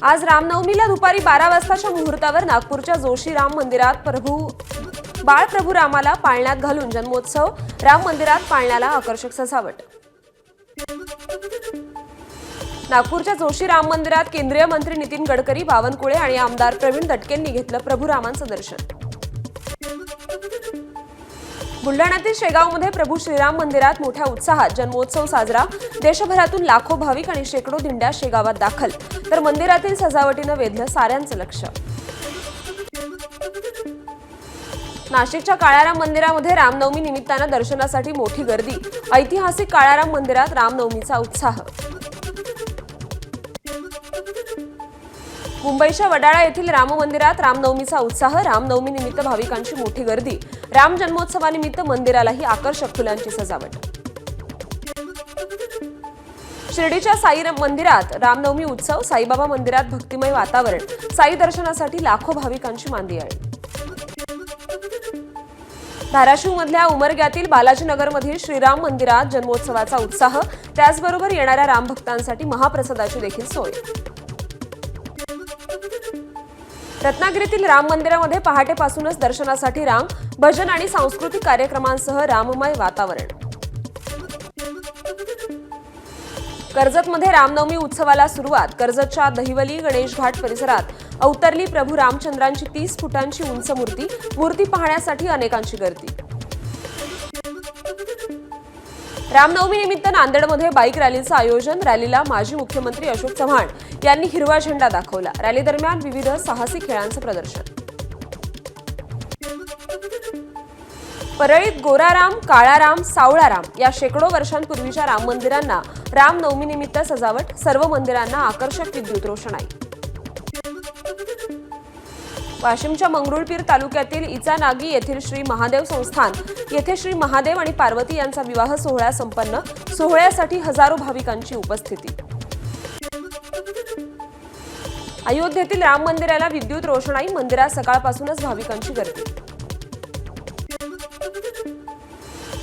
आज रामनवमीला दुपारी 12 वाजताच्या मुहूर्तावर नागपूरच्या जोशी राम मंदिरात बाळ प्रभू रामाला पाळण्यात घालून जन्मोत्सव। राम मंदिरात पाळण्याला आकर्षक सजावट। नागपूरच्या जोशी राम मंदिरात केंद्रीय मंत्री नितीन गडकरी, बावनकुळे आणि आमदार प्रवीण दटकेंनी घेतलं प्रभू रामांचं दर्शन। बुलढाण्यातील शेगावमध्ये प्रभू श्रीराम मंदिरात मोठ्या उत्साहात जन्मोत्सव साजरा। देशभरातून लाखो भाविक आणि शेकडो दिंड्या शेगावात दाखल, तर मंदिरातील सजावटीनं वेधलं साऱ्यांचं लक्ष। नाशिकच्या काळाराम मंदिरामध्ये रामनवमी निमित्तानं दर्शनासाठी मोठी गर्दी। ऐतिहासिक काळाराम मंदिरात रामनवमीचा उत्साह। मुंबईच्या वडाळा येथील राम मंदिरात रामनवमीचा उत्साह। रामनवमी निमित्त भाविकांची मोठी गर्दी। राम जन्मोत्सवानिमित्त मंदिरालाही आकर्षक फुलांची सजावट। शिर्डीच्या साई मंदिरात रामनवमी उत्सव। साईबाबा मंदिरात भक्तिमय वातावरण। साई दर्शनासाठी लाखो भाविकांची मांदियाळी। धाराशिवमधल्या उमरग्यातील बालाजीनगरमधील श्रीराम मंदिरात जन्मोत्सवाचा उत्साह। त्याचबरोबर येणाऱ्या रामभक्तांसाठी महाप्रसादाची देखील सोय। रत्नागिरीतील राम मंदिरामध्ये पहाटेपासूनच दर्शनासाठी रांग। भजन आणि सांस्कृतिक कार्यक्रमांसह राममय वातावरण। कर्जतमध्ये रामनवमी उत्सवाला सुरुवात। कर्जतच्या दहिवली गणेश घाट परिसरात अवतरली प्रभू रामचंद्रांची 30 फुटांची उंच मूर्ती। मूर्ती पाहण्यासाठी अनेकांची गर्दी। रामनवमी निमित्त नांदेडमध्ये बाईक रॅलीचं आयोजन। रॅलीला माजी मुख्यमंत्री अशोक चव्हाण यांनी हिरवा झेंडा दाखवला। रॅली दरम्यान विविध साहसी खेळांचं प्रदर्शन। परळीत गोराराम, काळाराम, सावळाराम या शेकडो वर्षांपूर्वीच्या राम मंदिरांना रामनवमी निमित्त सजावट। सर्व मंदिरांना आकर्षक विद्युत रोषणाई। वाशिमच्या मंगरुळपीर तालुक्यातील इचानागी येथील श्री महादेव संस्थान येथे श्री महादेव आणि पार्वती यांचा विवाह सोहळा संपन्न। सोहळ्यासाठी हजारो भाविकांची उपस्थिती। अयोध्येतील राम मंदिराला विद्युत रोषणाई। मंदिरात सकाळपासूनच भाविकांची गर्दी।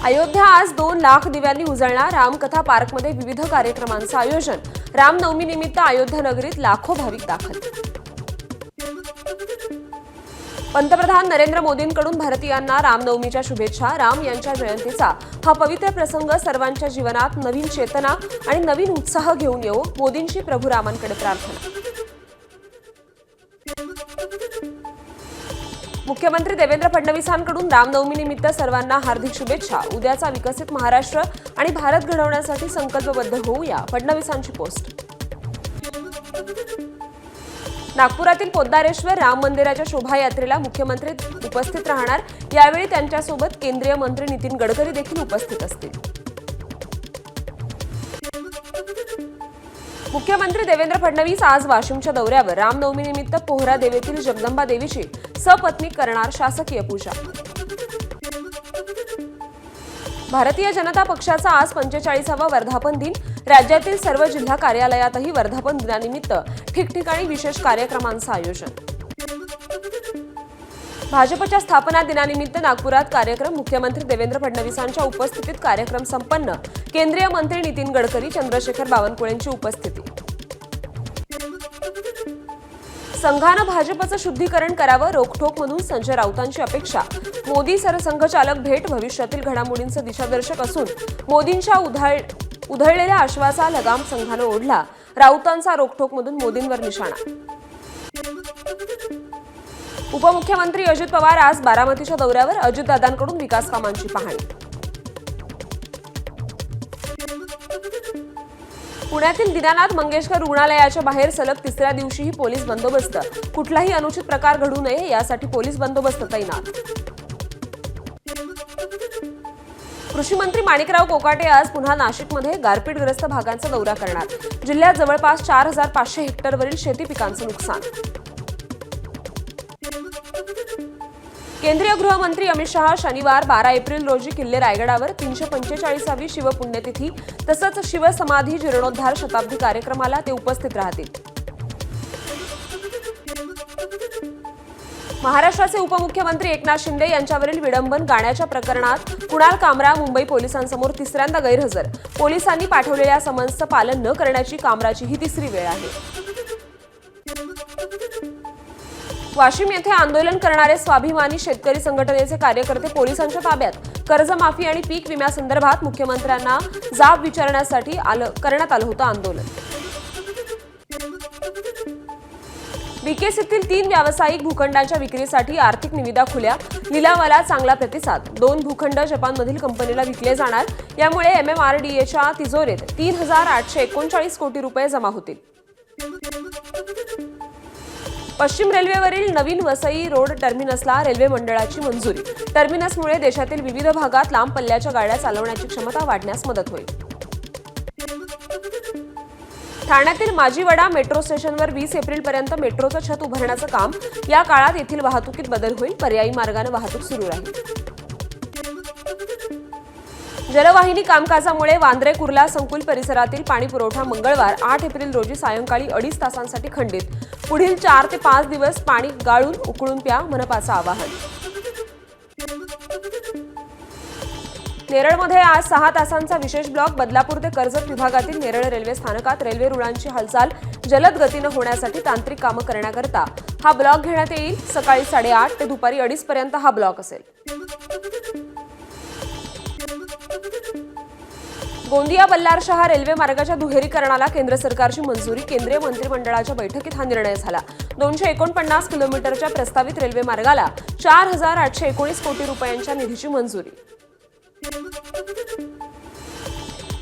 अयोध्या आज 2 लाख दिव्यांनी उजळणार। रामकथा पार्कमध्ये विविध कार्यक्रमांचं आयोजन। रामनवमी निमित्त अयोध्या नगरीत लाखो भाविक दाखल। पंतप्रधान नरेंद्र मोदींकडून भारतीयांना रामनवमीच्या शुभेच्छा। राम यांच्या जयंतीचा हा पवित्र प्रसंग सर्वांच्या जीवनात नवीन चेतना आणि नवीन उत्साह घेऊन येवो। मोदींची प्रभू रामांकडे प्रार्थना। मुख्यमंत्री देवेंद्र फडणवीसांकडून रामनवमी निमित्त सर्वांना हार्दिक शुभेच्छा। उद्याचा विकसित महाराष्ट्र आणि भारत घडवण्यासाठी संकल्पबद्ध होऊया। फडणवीसांची पोस्ट। नागपुरातील पोद्दारेश्वर राम मंदिराच्या शोभायात्रेला मुख्यमंत्री उपस्थित राहणार। यावेळी त्यांच्यासोबत केंद्रीय मंत्री नितीन गडकरी देखील उपस्थित असतील। मुख्यमंत्री देवेंद्र फडणवीस आज वाशिमच्या दौऱ्यावर। रामनवमी निमित्त पोहरा देवीतील जगदंबा देवीची सपत्नीक करणार शासकीय पूजा। भारतीय जनता पक्षाचा आज 45वा वर्धापन दिन। राज्यातील सर्व जिल्हा कार्यालयातही वर्धापन दिनानिमित्त ठिकठिकाणी विशेष कार्यक्रमांचं आयोजन। भाजपच्या स्थापना दिनानिमित्त नागपुरात कार्यक्रम। मुख्यमंत्री देवेंद्र फडणवीसांच्या उपस्थितीत कार्यक्रम संपन्न। केंद्रीय मंत्री नितीन गडकरी, चंद्रशेखर बावनकुळेंची उपस्थिती। संघानं भाजपचं शुद्धीकरण करावं। रोखठोकमधून संजय राऊतांची अपेक्षा। मोदी सरसंघचालक भेट भविष्यातील घडामोडींचं दिशादर्शक असून मोदींच्या उधळलेल्या आश्वासा लगाम संघानं ओढला। राऊतांचा रोखठोकमधून मोदींवर निशाणा। उपमुख्यमंत्री अजित पवार आज बारामतीच्या दौऱ्यावर। अजितदादांकडून विकास कामांची पाहणी। पुण्यातील दीनानाथ मंगेशकर रुग्णालयाच्या बाहेर सलग 3ऱ्या दिवशीही पोलीस बंदोबस्त। कुठलाही अनुचित प्रकार घडू नये यासाठी पोलीस बंदोबस्त तैनात। कृषी मंत्री माणिकराव कोकाटे आज पुन्हा नाशिकमध्ये गारपीटग्रस्त भागांचा दौरा करणार। जिल्ह्यात जवळपास 4500 हेक्टरवरील शेती पिकांचं नुकसान। केंद्रीय गृहमंत्री अमित शहा शनिवार 12 एप्रिल रोजी किल्ले रायगडावर 345वी शिवपुण्यतिथी तसंच शिवसमाधी जीर्णोद्धार शताब्दी कार्यक्रमाला ते उपस्थित राहतील। महाराष्ट्राचे उपमुख्यमंत्री एकनाथ शिंदे यांच्यावरील विडंबन गाण्याच्या प्रकरणात कुणाल कामरा मुंबई पोलिसांसमोर 3ऱ्यांदा गैरहजर। पोलिसांनी पाठवलेल्या समन्सचं पालन न करण्याची कामराची ही 3री वेळ आहे। वाशिम येथे आंदोलन करणारे स्वाभिमानी शेतकरी संघटनेचे कार्यकर्ते पोलिसांच्या ताब्यात. कर्जमाफी आणि पीक विम्यासंदर्भात मुख्यमंत्र्यांना जाब विचारण्यासाठी करण्यात आलं होतं आंदोलन. बीकेसीतील 3 व्यावसायिक भूखंडांच्या विक्रीसाठी आर्थिक निविदा खुल्या. लिलावाला चांगला प्रतिसाद. 2 भूखंड जपानमधील कंपनीला विकले जाणार. यामुळे MMRDAच्या तिजोरीत 3,839 कोटी रुपये जमा होतील. पश्चिम रेल्वेवरील नवीन वसई रोड टर्मिनसला रेल्वे मंडळाची मंजुरी. टर्मिनसमुळे देशातील विविध भागात लांब पल्ल्याच्या गाड्या चालवण्याची क्षमता वाढण्यास मदत होईल. ठाण्यातील माजीवडा मेट्रो स्टेशनवर 20 एप्रिलपर्यंत मेट्रोचं छत उभारण्याचं काम. या काळात येथील वाहतुकीत बदल होईल. पर्यायी मार्गाने वाहतूक सुरू राहील. जलवाहिनी कामकाजामुळे वांद्रे कुर्ला संकुल परिसरातील पाणी पुरवठा मंगळवार 8 एप्रिल रोजी सायंकाळी 2.5 तासांसाठी खंडित. पुढील 4 ते 5 दिवस पाणी गाळून उकळून प्या, मनपाचं आवाहन. नेरळमध्ये आज 6 तासांचा विशेष ब्लॉक. बदलापूर ते कर्जत विभागातील नेरळ रेल्वे स्थानकात रेल्वे रुळांची हालचाल जलद गतीनं होण्यासाठी तांत्रिक कामं करण्याकरता हा ब्लॉक घेण्यात येईल. सकाळी 8:30 ते दुपारी 2:30 पर्यंत हा ब्लॉक असेल. गोंदिया बल्लारशाह रेल्वे मार्गाच्या दुहेरीकरणाला केंद्र सरकारची मंजुरी. केंद्रीय मंत्रिमंडळाच्या बैठकीत हा निर्णय झाला. 249 किलोमीटरच्या प्रस्तावित रेल्वे मार्गाला 4,819 कोटी रुपयांच्या निधीची मंजुरी.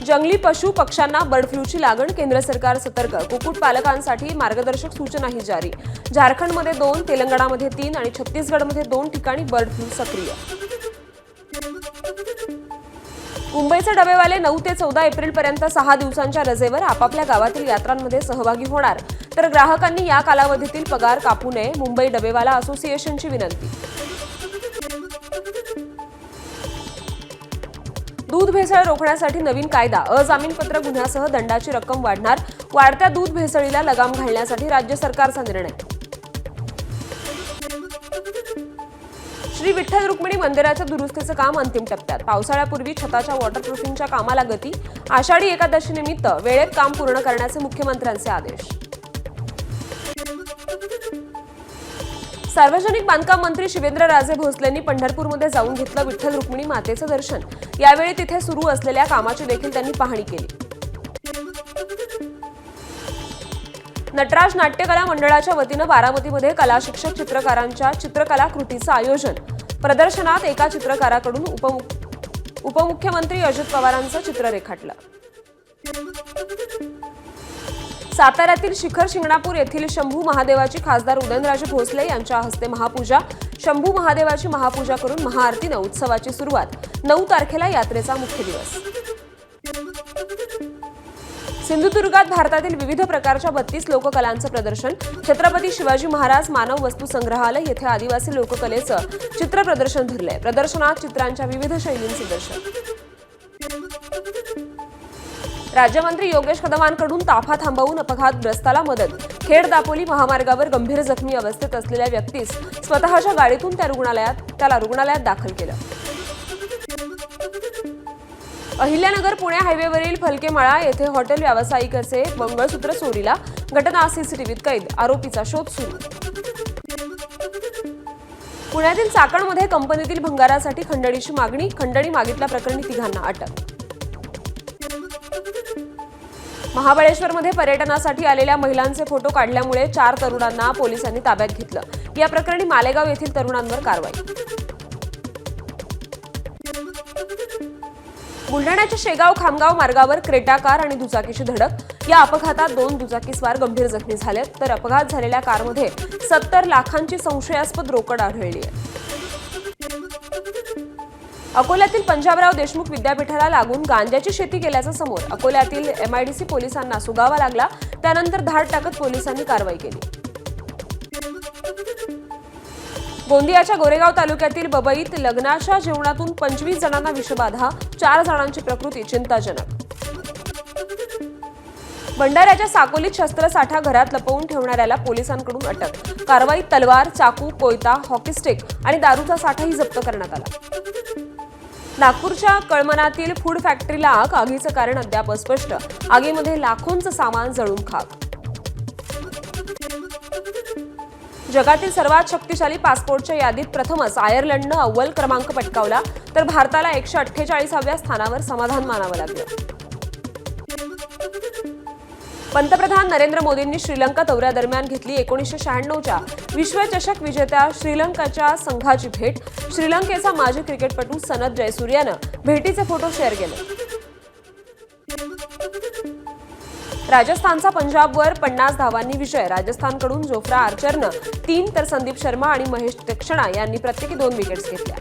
जंगली पशु पक्ष्यांना बर्ड फ्लूची लागण. केंद्र सरकार सतर्क. कुक्कुटपालकांसाठी मार्गदर्शक सूचनाही जारी. झारखंडमध्ये 2, तेलंगणामध्ये 3 आणि छत्तीसगडमध्ये 2 ठिकाणी बर्ड फ्लू सक्रिय. मुंबईचे डबेवाले 9 ते 14 एप्रिलपर्यंत 6 दिवसांच्या रजेवर आपापल्या गावातील यात्रांमध्ये सहभागी होणार. तर ग्राहकांनी या कालावधीतील पगार कापू नये. मुंबई डबेवाला असोसिएशनची विनंती. दूध भेसळ रोखण्यासाठी नवीन कायदा. अजामीनपात्र गुन्ह्यासह दंडाची रक्कम वाढणार. वाढत्या दूध भेसळीला लगाम घालण्यासाठी राज्य सरकारचा निर्णय. श्री विठ्ठल रुक्मिणी मंदिराच्या दुरुस्तीचं काम अंतिम टप्प्यात. पावसाळ्यापूर्वी छताच्या वॉटरप्रूफिंगच्या कामाला गती. आषाढी एकादशीनिमित्त वेळेत काम पूर्ण करण्याचे मुख्यमंत्र्यांचे आदेश. सार्वजनिक बांधकाम मंत्री शिवेंद्रराजे भोसलेंनी पंढरपूरमध्ये जाऊन घेतलं विठ्ठल रुक्मिणी मातेचं दर्शन. यावेळी तिथे सुरू असलेल्या कामाची देखील त्यांनी पाहणी केली. नटराज नाट्यकला मंडळाच्या वतीनं बारामतीमध्ये कला शिक्षक चित्रकारांच्या चित्रकला कृतीचं आयोजन. प्रदर्शनात एका चित्रकाराकडून उपमुख्यमंत्री अजित पवारांचं चित्र रेखाटलं. साताऱ्यातील शिखर शिंगणापूर येथील शंभू महादेवाची खासदार उदयनराजे भोसले यांच्या हस्ते महापूजा. शंभू महादेवाची महापूजा करून महाआरतीनं उत्सवाची सुरुवात. 9 तारखेला यात्रेचा मुख्य दिवस. सिंधुदुर्गात भारतातील विविध प्रकारच्या 32 लोककलांचं प्रदर्शन. छत्रपती शिवाजी महाराज मानव वस्तू संग्रहालय येथे आदिवासी लोककलेचं चित्र प्रदर्शन भरलंय. प्रदर्शनात चित्रांच्या विविध शैलींचं दर्शन. राज्यमंत्री योगेश कदमांकडून ताफा थांबवून अपघातग्रस्ताला मदत. खेड दापोली महामार्गावर गंभीर जखमी अवस्थेत असलेल्या व्यक्तीस स्वतःच्या गाडीतून त्याला रुग्णालयात दाखल केलं. अहिल्यानगर पुणे हायवेवरील फलकेमाळा येथे हॉटेल व्यावसायिकाचे मंगळसूत्र चोरीला. घटना सीसीटीव्हीत कैद. आरोपीचा शोध सुरू. पुण्यातील चाकणमध्ये कंपनीतील भंगारासाठी खंडणीची मागणी. खंडणी मागितल्याप्रकरणी 3घांना अटक. महाबळेश्वरमध्ये पर्यटनासाठी आलेल्या महिलांचे फोटो काढल्यामुळे 4 तरुणांना पोलिसांनी ताब्यात घेतलं. या प्रकरणी मालेगाव येथील तरुणांवर कारवाई. बुलढाण्याच्या शेगाव खामगाव मार्गावर क्रेटा कार आणि दुचाकीची धडक. या अपघातात 2 दुचाकीस्वार गंभीर जखमी झालेत. तर अपघात झालेल्या कारमध्ये 70 लाखांची संशयास्पद रोकड आढळली आहे. अकोल्यातील पंजाबराव देशमुख विद्यापीठाला लागून गांजाची शेती केल्याचं समोर. अकोल्यातील MIDC पोलिसांना सुगावा लागला. त्यानंतर धाड टाकत पोलिसांनी कारवाई केली. गोंदियाच्या गोरेगाव तालुक्यातील बबईत लग्नाच्या जेवणातून 25 जणांना विषबाधा. 4 जणांची प्रकृती चिंताजनक. भंडाऱ्याच्या साकोलीत शस्त्रसाठा घरात लपवून ठेवणाऱ्याला पोलिसांकडून अटक. कारवाईत तलवार, चाकू, कोयता, हॉकी स्टिक आणि दारूचा साठाही जप्त करण्यात आला. नागपूरच्या कळमनातील फूड फॅक्टरीला आग. आगीचं कारण अद्याप अस्पष्ट. आगीमध्ये लाखोंचं सामान जळून खाक. जगातील सर्वात शक्तिशाली पासपोर्टच्या यादीत प्रथमच आयर्लंडनं अव्वल क्रमांक पटकावला, तर भारताला 148व्या स्थानावर समाधान मानावं लागलं. पंतप्रधान नरेंद्र मोदींनी श्रीलंका दौऱ्यादरम्यान घेतली 1996च्या विश्वचषक विजेत्या श्रीलंकाच्या संघाची भेट. श्रीलंकेचा माजी क्रिकेटपटू सनथ जयसूर्यानं भेटीचे फोटो शेअर केले. राजस्थानचा पंजाबवर 50 धावांनी विजय. राजस्थानकडून जोफ्रा आर्चरनं 3 तर संदीप शर्मा आणि महेश तीक्षणा यांनी प्रत्येकी 2 विकेट्स घेतल्या.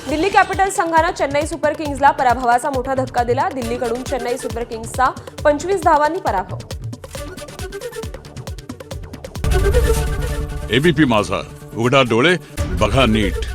दिल्ली कॅपिटल्स संघानं चेन्नई सुपर किंग्सला पराभवाचा मोठा धक्का दिला. दिल्लीकडून चेन्नई सुपर किंग्सचा 25 धावांनी पराभव. एबीपी माझा, उघडा डोळे बघा नीट.